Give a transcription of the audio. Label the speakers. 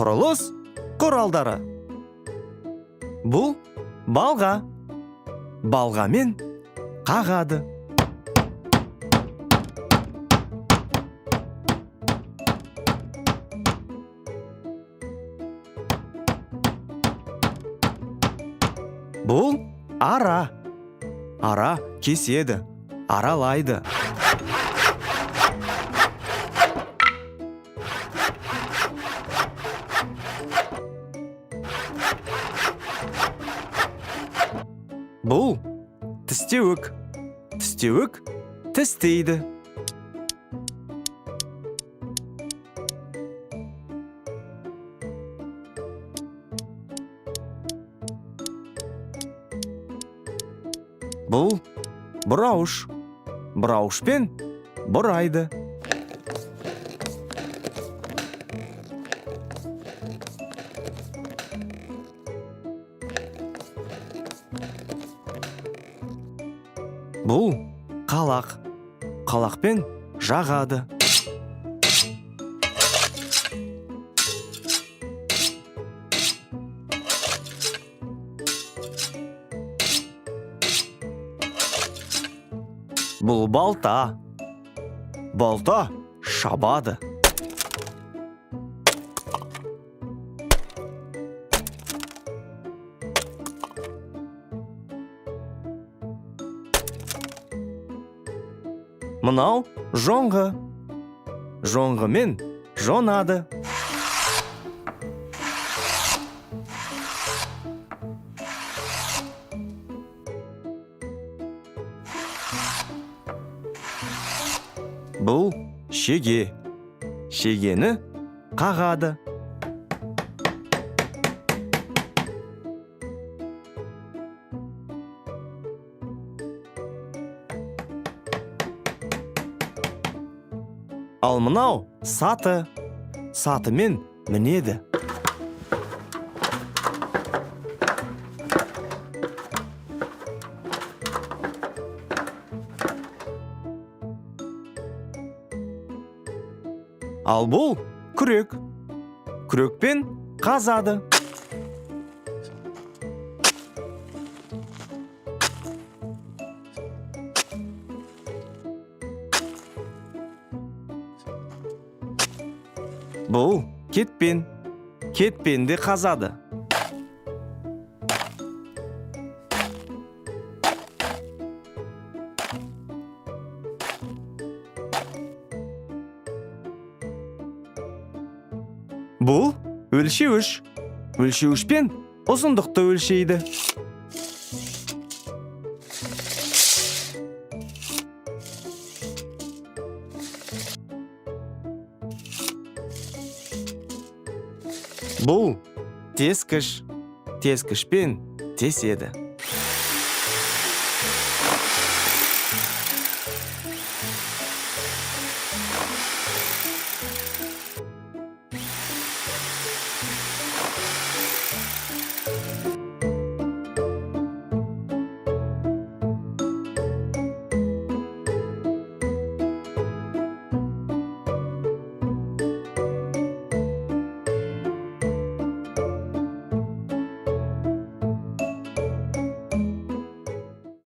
Speaker 1: Құрылыс құралдары. Бұл балға. Балғамен қағады. Бұл ара. Ара кеседі, аралайды. Бұл тістеуік. Тістеуік тістейді. Бұл бұрауыш. Бұрауышпен бұрайды. Бұл қалақ. Қалақпен жағады. Бұл балта. Балта шабады. Мынау жоңғы. Жоңғымен жонады. Бұл шеге. Шегені қағады. Ал мынау саты. Сатымен мінеді. Ал бұл күрек. Күрекпен қазады. Бұл кетпен. Кетпенде қазады. Бұл өлшеуіш. Өлшеуішпен ұзындықты өлшейді. Бұл тескіш. Тескішпен теседі.